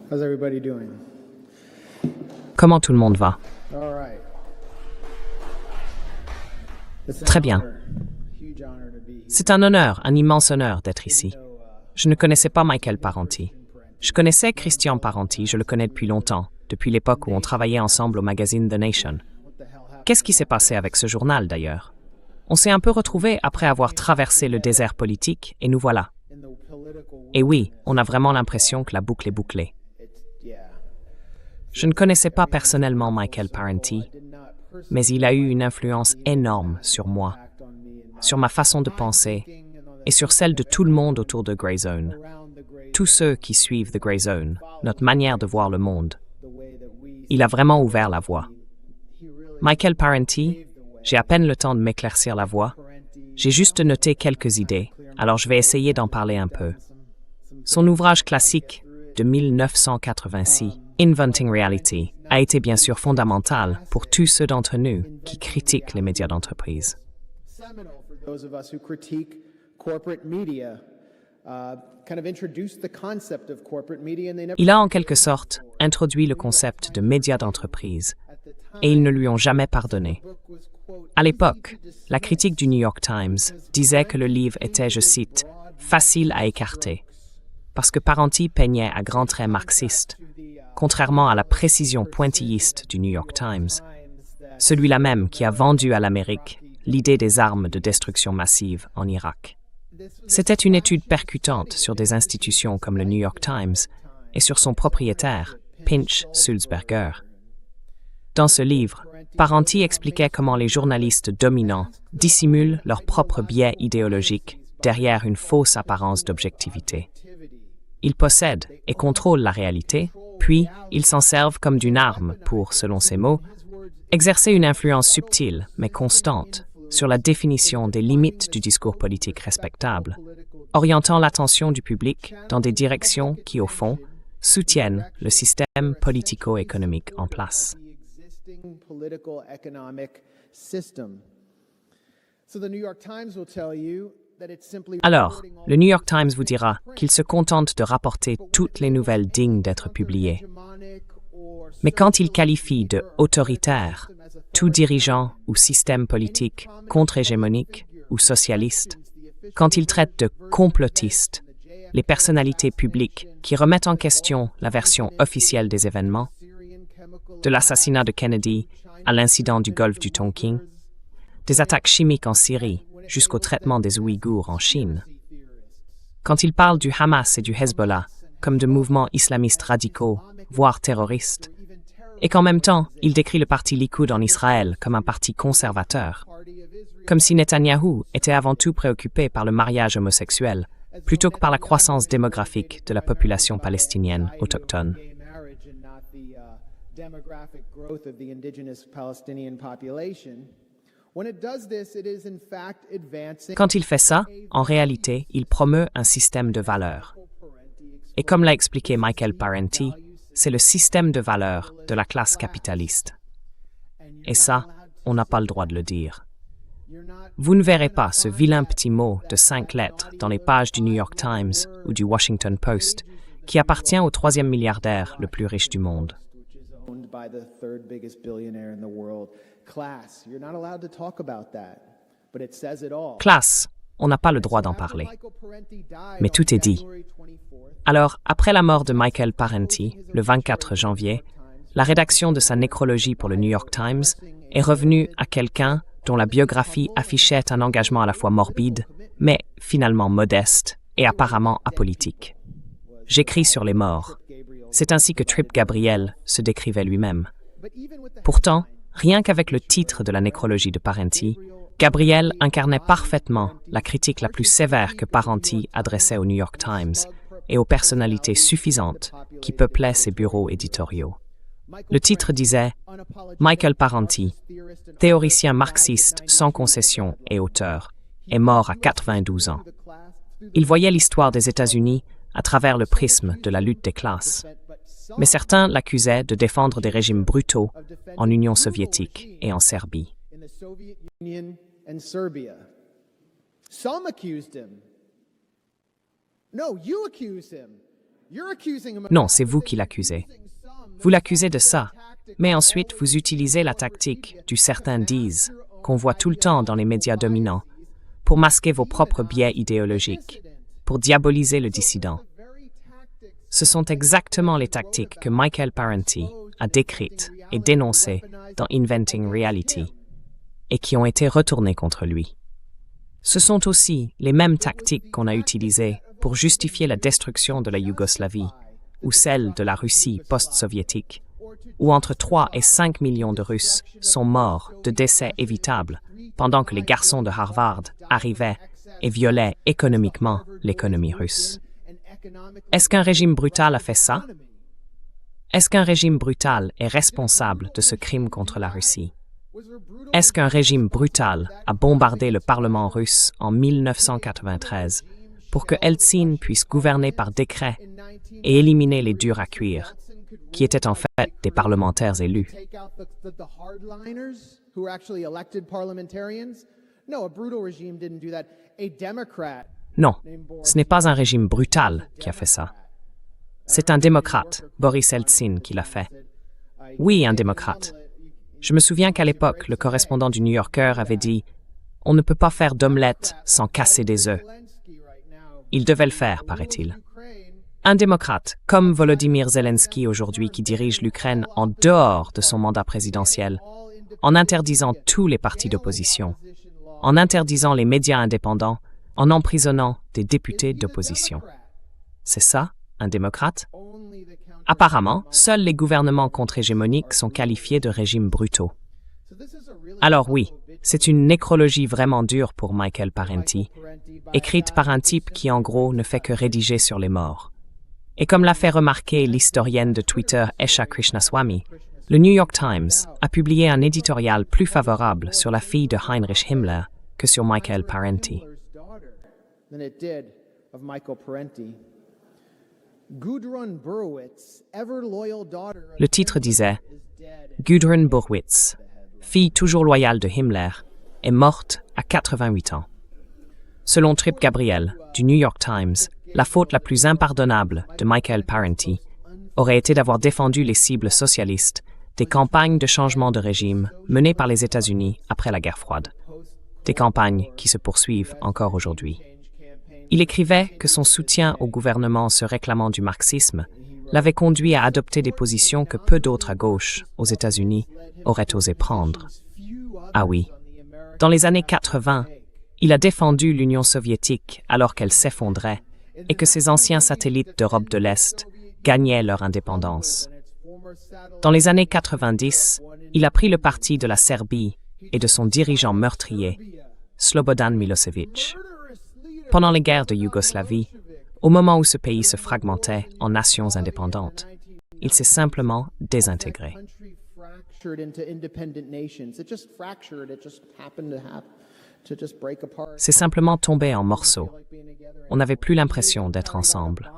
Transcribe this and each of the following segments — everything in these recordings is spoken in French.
How's everybody doing? Comment tout le monde va? All right. Très bien. C'est un honneur, un immense honneur d'être ici. Je ne connaissais pas Michael Parenti. Je connaissais Christian Parenti, je le connais depuis longtemps, depuis l'époque où on travaillait ensemble au magazine The Nation. Qu'est-ce qui s'est passé avec ce journal d'ailleurs? On s'est un peu retrouvés après avoir traversé le désert politique et nous voilà. Et oui, on a vraiment l'impression que la boucle est bouclée. Je ne connaissais pas personnellement Michael Parenti, mais il a eu une influence énorme sur moi, sur ma façon de penser et sur celle de tout le monde autour de Grey Zone. Tous ceux qui suivent The Grey Zone, notre manière de voir le monde. Il a vraiment ouvert la voie. Michael Parenti, j'ai à peine le temps de m'éclaircir la voie. J'ai juste noté quelques idées, alors je vais essayer d'en parler un peu. Son ouvrage classique de 1986, Inventing Reality, a été bien sûr fondamental pour tous ceux d'entre nous qui critiquent les médias d'entreprise. Il a en quelque sorte introduit le concept de médias d'entreprise et ils ne lui ont jamais pardonné. À l'époque, la critique du New York Times disait que le livre était, je cite, « facile à écarter », parce que Parenti peignait à grands traits marxistes, contrairement à la précision pointilliste du New York Times, celui-là même qui a vendu à l'Amérique l'idée des armes de destruction massive en Irak. C'était une étude percutante sur des institutions comme le New York Times et sur son propriétaire, Pinch Sulzberger. Dans ce livre, Parenti expliquait comment les journalistes dominants dissimulent leur propre biais idéologique derrière une fausse apparence d'objectivité. Ils possèdent et contrôlent la réalité, puis ils s'en servent comme d'une arme pour, selon ses mots, exercer une influence subtile mais constante sur la définition des limites du discours politique respectable, orientant l'attention du public dans des directions qui, au fond, soutiennent le système politico-économique en place. Alors, le New York Times vous dira qu'il se contente de rapporter toutes les nouvelles dignes d'être publiées. Mais quand il qualifie de « autoritaire » tout dirigeant ou système politique contre-hégémonique ou socialiste, quand il traite de « complotiste » les personnalités publiques qui remettent en question la version officielle des événements, de l'assassinat de Kennedy à l'incident du golfe du Tonkin, des attaques chimiques en Syrie jusqu'au traitement des Ouïghours en Chine. Quand il parle du Hamas et du Hezbollah comme de mouvements islamistes radicaux, voire terroristes, et qu'en même temps, il décrit le parti Likoud en Israël comme un parti conservateur, comme si Netanyahou était avant tout préoccupé par le mariage homosexuel, plutôt que par la croissance démographique de la population palestinienne autochtone. Quand il fait ça, en réalité, il promeut un système de valeurs. Et comme l'a expliqué Michael Parenti, c'est le système de valeurs de la classe capitaliste. Et ça, on n'a pas le droit de le dire. Vous ne verrez pas ce vilain petit mot de 5 lettres dans les pages du New York Times ou du Washington Post qui appartient au 3e milliardaire le plus riche du monde. Classe, on n'a pas le droit d'en parler. Mais tout est dit. Alors, après la mort de Michael Parenti, le 24 janvier, la rédaction de sa nécrologie pour le New York Times est revenue à quelqu'un dont la biographie affichait un engagement à la fois morbide, mais finalement modeste et apparemment apolitique. J'écris sur les morts. C'est ainsi que Trip Gabriel se décrivait lui-même. Pourtant, rien qu'avec le titre de la nécrologie de Parenti, Gabriel incarnait parfaitement la critique la plus sévère que Parenti adressait au New York Times et aux personnalités suffisantes qui peuplaient ses bureaux éditoriaux. Le titre disait « Michael Parenti, théoricien marxiste sans concession et auteur, est mort à 92 ans. Il voyait l'histoire des États-Unis à travers le prisme de la lutte des classes. Mais certains l'accusaient de défendre des régimes brutaux en Union soviétique et en Serbie. Some accused him. No, you accuse him Non, c'est vous qui l'accusez. Vous l'accusez de ça, mais ensuite vous utilisez la tactique du certains disent, qu'on voit tout le temps dans les médias dominants, pour masquer vos propres biais idéologiques, pour diaboliser le dissident. Ce sont exactement les tactiques que Michael Parenti a décrites et dénoncées dans Inventing Reality, et qui ont été retournées contre lui. Ce sont aussi les mêmes tactiques qu'on a utilisées pour justifier la destruction de la Yougoslavie, ou celle de la Russie post-soviétique, où entre 3 et 5 millions de Russes sont morts de décès évitables pendant que les garçons de Harvard arrivaient et violaient économiquement l'économie russe. Est-ce qu'un régime brutal a fait ça? Est-ce qu'un régime brutal est responsable de ce crime contre la Russie? Est-ce qu'un régime brutal a bombardé le Parlement russe en 1993 pour que Eltsine puisse gouverner par décret et éliminer les durs à cuire, qui étaient en fait des parlementaires élus? Non, ce n'est pas un régime brutal qui a fait ça. C'est un démocrate, Boris Eltsine, qui l'a fait. Oui, un démocrate. Je me souviens qu'à l'époque, le correspondant du New Yorker avait dit « On ne peut pas faire d'omelette sans casser des œufs ». Il devait le faire, paraît-il. Un démocrate, comme Volodymyr Zelensky aujourd'hui qui dirige l'Ukraine en dehors de son mandat présidentiel, en interdisant tous les partis d'opposition, en interdisant les médias indépendants, en emprisonnant des députés d'opposition. C'est ça, un démocrate? Apparemment, seuls les gouvernements contre-hégémoniques sont qualifiés de régimes brutaux. Alors oui, c'est une nécrologie vraiment dure pour Michael Parenti, écrite par un type qui en gros ne fait que rédiger sur les morts. Et comme l'a fait remarquer l'historienne de Twitter Esha Krishnaswamy, le New York Times a publié un éditorial plus favorable sur la fille de Heinrich Himmler que sur Michael Parenti. Le titre disait « Gudrun Burwitz, fille toujours loyale de Himmler, est morte à 88 ans ». Selon Trip Gabriel, du New York Times, la faute la plus impardonnable de Michael Parenti aurait été d'avoir défendu les cibles socialistes des campagnes de changement de régime menées par les États-Unis après la guerre froide. Des campagnes qui se poursuivent encore aujourd'hui. Il écrivait que son soutien au gouvernement se réclamant du marxisme l'avait conduit à adopter des positions que peu d'autres à gauche, aux États-Unis, auraient osé prendre. Ah oui, dans les années 80, il a défendu l'Union soviétique alors qu'elle s'effondrait et que ses anciens satellites d'Europe de l'Est gagnaient leur indépendance. Dans les années 90, il a pris le parti de la Serbie et de son dirigeant meurtrier, Slobodan Milosevic. Pendant les guerres de Yougoslavie, au moment où ce pays se fragmentait en nations indépendantes, il s'est simplement désintégré. C'est simplement tombé en morceaux. On n'avait plus l'impression d'être ensemble.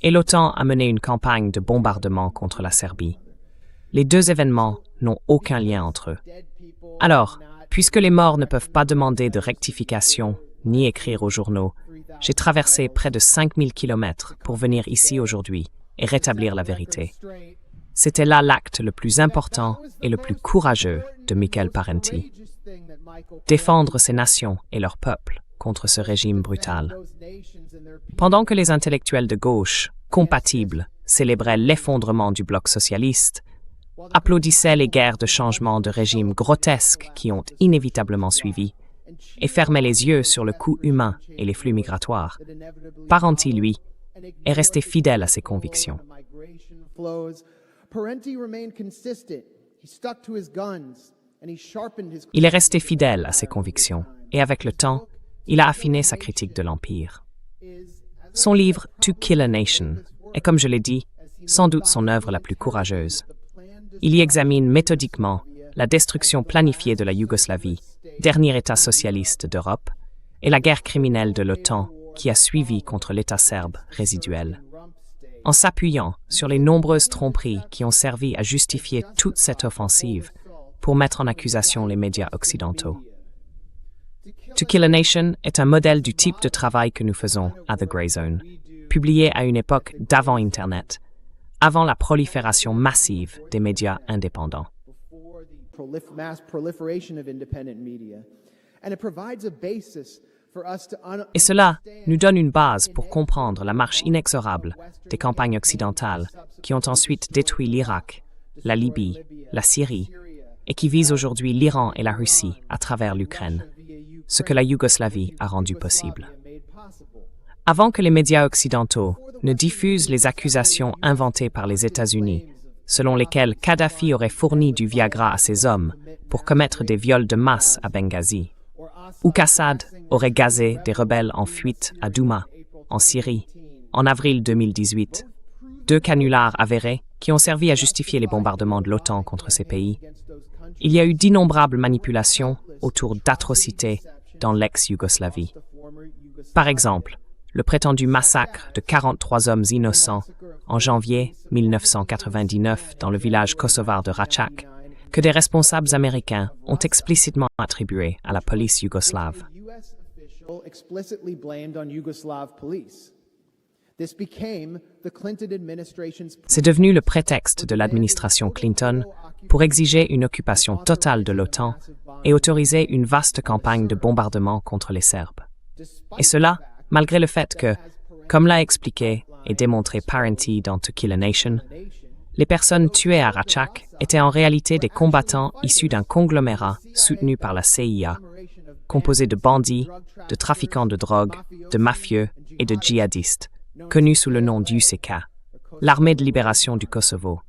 Et l'OTAN a mené une campagne de bombardement contre la Serbie. Les deux événements n'ont aucun lien entre eux. Alors, puisque les morts ne peuvent pas demander de rectification ni écrire aux journaux, j'ai traversé près de 5000 kilomètres pour venir ici aujourd'hui et rétablir la vérité. C'était là l'acte le plus important et le plus courageux de Michael Parenti. Défendre ces nations et leur peuple contre ce régime brutal. Pendant que les intellectuels de gauche, compatibles, célébraient l'effondrement du bloc socialiste, applaudissaient les guerres de changement de régime grotesques qui ont inévitablement suivi, et fermaient les yeux sur le coût humain et les flux migratoires, Parenti, lui, est resté fidèle à ses convictions. Il est resté fidèle à ses convictions, et avec le temps, il a affiné sa critique de l'Empire. Son livre « To Kill a Nation » est, comme je l'ai dit, sans doute son œuvre la plus courageuse. Il y examine méthodiquement la destruction planifiée de la Yougoslavie, dernier État socialiste d'Europe, et la guerre criminelle de l'OTAN qui a suivi contre l'État serbe résiduel. En s'appuyant sur les nombreuses tromperies qui ont servi à justifier toute cette offensive pour mettre en accusation les médias occidentaux. To Kill a Nation est un modèle du type de travail que nous faisons à The Grey Zone, publié à une époque d'avant Internet, avant la prolifération massive des médias indépendants. Et cela nous donne une base pour comprendre la marche inexorable des campagnes occidentales qui ont ensuite détruit l'Irak, la Libye, la Syrie, et qui visent aujourd'hui l'Iran et la Russie à travers l'Ukraine, ce que la Yougoslavie a rendu possible. Avant que les médias occidentaux ne diffusent les accusations inventées par les États-Unis, selon lesquelles Kadhafi aurait fourni du Viagra à ses hommes pour commettre des viols de masse à Benghazi, ou qu'Assad aurait gazé des rebelles en fuite à Douma, en Syrie, en avril 2018, deux canulars avérés qui ont servi à justifier les bombardements de l'OTAN contre ces pays. Il y a eu d'innombrables manipulations autour d'atrocités dans l'ex-Yougoslavie. Par exemple, le prétendu massacre de 43 hommes innocents en janvier 1999 dans le village kosovar de Račak, que des responsables américains ont explicitement attribué à la police yougoslave. C'est devenu le prétexte de l'administration Clinton pour exiger une occupation totale de l'OTAN et autoriser une vaste campagne de bombardement contre les Serbes. Et cela, malgré le fait que, comme l'a expliqué et démontré Parenti dans To Kill a Nation, les personnes tuées à Račak étaient en réalité des combattants issus d'un conglomérat soutenu par la CIA, composé de bandits, de trafiquants de drogue, de mafieux et de djihadistes, connus sous le nom d'UÇK, l'armée de libération du Kosovo.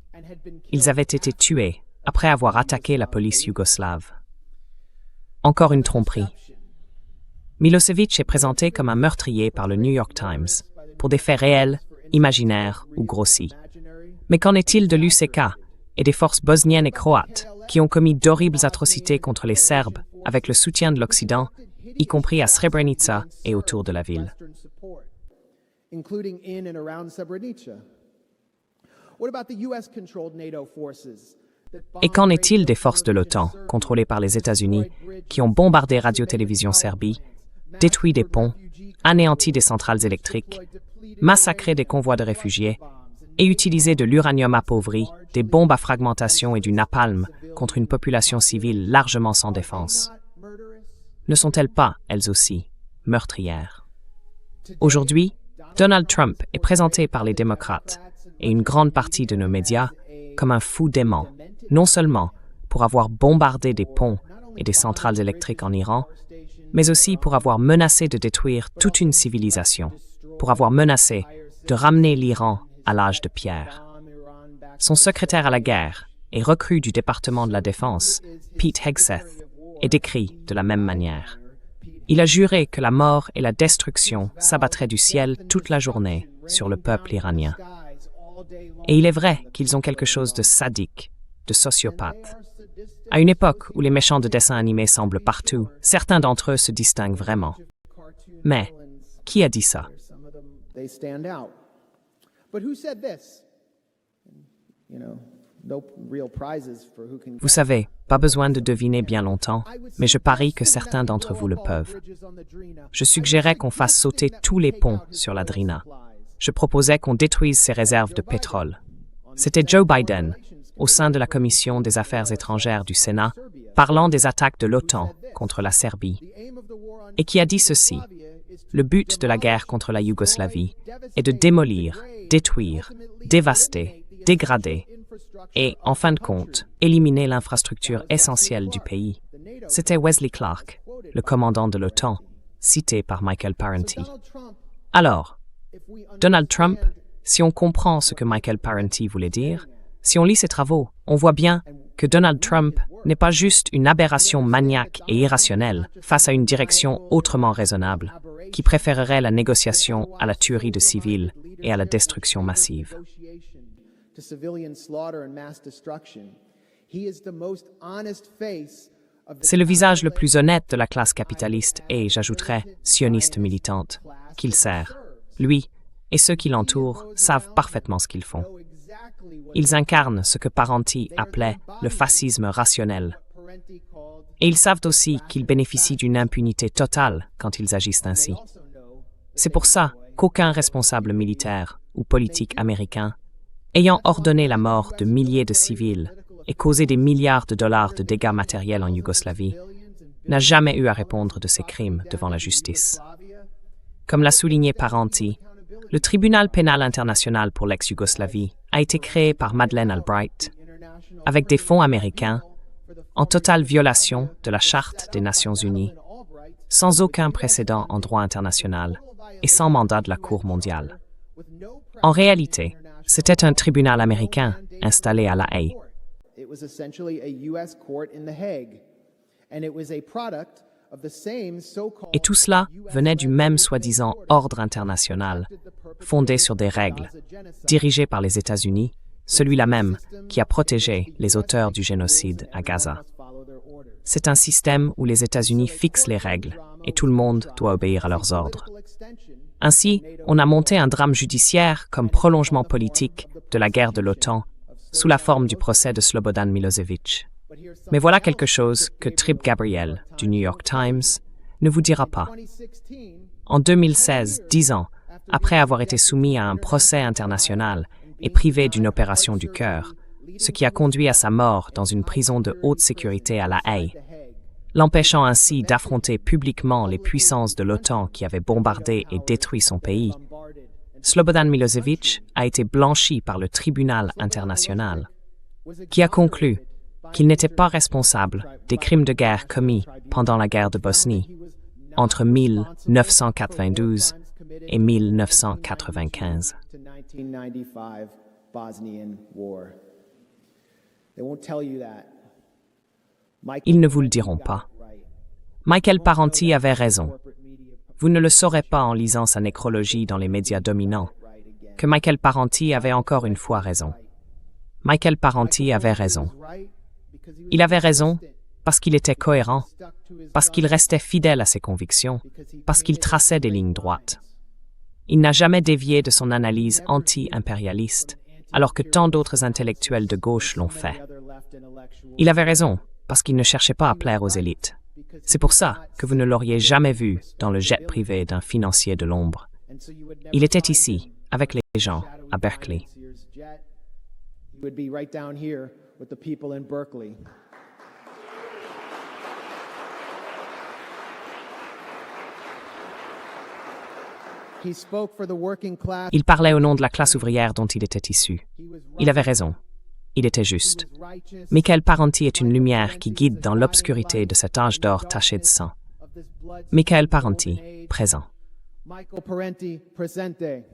Ils avaient été tués après avoir attaqué la police yougoslave. Encore une tromperie. Milosevic est présenté comme un meurtrier par le New York Times, pour des faits réels, imaginaires ou grossis. Mais qu'en est-il de l'UÇK et des forces bosniennes et croates qui ont commis d'horribles atrocités contre les Serbes avec le soutien de l'Occident, y compris à Srebrenica et autour de la ville? Et qu'en est-il des forces de l'OTAN, contrôlées par les États-Unis, qui ont bombardé Radio-Télévision Serbie, détruit des ponts, anéanti des centrales électriques, massacré des convois de réfugiés et utilisé de l'uranium appauvri, des bombes à fragmentation et du napalm contre une population civile largement sans défense? Ne sont-elles pas, elles aussi, meurtrières? Aujourd'hui, Donald Trump est présenté par les démocrates et une grande partie de nos médias comme un fou dément, non seulement pour avoir bombardé des ponts et des centrales électriques en Iran, mais aussi pour avoir menacé de détruire toute une civilisation, pour avoir menacé de ramener l'Iran à l'âge de pierre. Son secrétaire à la guerre et recrue du département de la Défense, Pete Hegseth, est décrit de la même manière. Il a juré que la mort et la destruction s'abattraient du ciel toute la journée sur le peuple iranien. Et il est vrai qu'ils ont quelque chose de sadique, de sociopathe. À une époque où les méchants de dessins animés semblent partout, certains d'entre eux se distinguent vraiment. Mais, qui a dit ça? Vous savez, pas besoin de deviner bien longtemps, mais je parie que certains d'entre vous le peuvent. Je suggérais qu'on fasse sauter tous les ponts sur la Drina. Je proposais qu'on détruise ses réserves de pétrole. C'était Joe Biden, au sein de la Commission des Affaires étrangères du Sénat, parlant des attaques de l'OTAN contre la Serbie, et qui a dit ceci: le but de la guerre contre la Yougoslavie est de démolir, détruire, dévaster, dégrader et, en fin de compte, éliminer l'infrastructure essentielle du pays. C'était Wesley Clark, le commandant de l'OTAN, cité par Michael Parenti. Alors, Donald Trump, si on comprend ce que Michael Parenti voulait dire, si on lit ses travaux, on voit bien que Donald Trump n'est pas juste une aberration maniaque et irrationnelle face à une direction autrement raisonnable, qui préférerait la négociation à la tuerie de civils et à la destruction massive. C'est le visage le plus honnête de la classe capitaliste et, j'ajouterais, sioniste militante, qu'il sert. Lui et ceux qui l'entourent savent parfaitement ce qu'ils font. Ils incarnent ce que Parenti appelait le fascisme rationnel. Et ils savent aussi qu'ils bénéficient d'une impunité totale quand ils agissent ainsi. C'est pour ça qu'aucun responsable militaire ou politique américain, ayant ordonné la mort de milliers de civils et causé des milliards de dollars de dégâts matériels en Yougoslavie, n'a jamais eu à répondre de ces crimes devant la justice. Comme l'a souligné Parenti, le Tribunal pénal international pour l'ex-Yougoslavie a été créé par Madeleine Albright, avec des fonds américains, en totale violation de la Charte des Nations Unies, sans aucun précédent en droit international et sans mandat de la Cour mondiale. En réalité, c'était un tribunal américain installé à La Haye. Et tout cela venait du même soi-disant ordre international, fondé sur des règles, dirigé par les États-Unis, celui-là même qui a protégé les auteurs du génocide à Gaza. C'est un système où les États-Unis fixent les règles et tout le monde doit obéir à leurs ordres. Ainsi, on a monté un drame judiciaire comme prolongement politique de la guerre de l'OTAN sous la forme du procès de Slobodan Milošević. Mais voilà quelque chose que Trip Gabriel, du New York Times, ne vous dira pas. En 2016, 10 ans après avoir été soumis à un procès international et privé d'une opération du cœur, ce qui a conduit à sa mort dans une prison de haute sécurité à La Haye, l'empêchant ainsi d'affronter publiquement les puissances de l'OTAN qui avaient bombardé et détruit son pays, Slobodan Milošević a été blanchi par le tribunal international, qui a conclu qu'il n'était pas responsable des crimes de guerre commis pendant la guerre de Bosnie, entre 1992 et 1995. Ils ne vous le diront pas. Michael Parenti avait raison. Vous ne le saurez pas en lisant sa nécrologie dans les médias dominants, que Michael Parenti avait encore une fois raison. Michael Parenti avait raison. Il avait raison parce qu'il était cohérent, parce qu'il restait fidèle à ses convictions, parce qu'il traçait des lignes droites. Il n'a jamais dévié de son analyse anti-impérialiste, alors que tant d'autres intellectuels de gauche l'ont fait. Il avait raison parce qu'il ne cherchait pas à plaire aux élites. C'est pour ça que vous ne l'auriez jamais vu dans le jet privé d'un financier de l'ombre. Il était ici, avec les gens, à Berkeley. Il parlait au nom de la classe ouvrière dont il était issu. Il avait raison. Il était juste. Michael Parenti est une lumière qui guide dans l'obscurité de cet âge d'or taché de sang. Michael Parenti, présent. Michael Parenti, presente.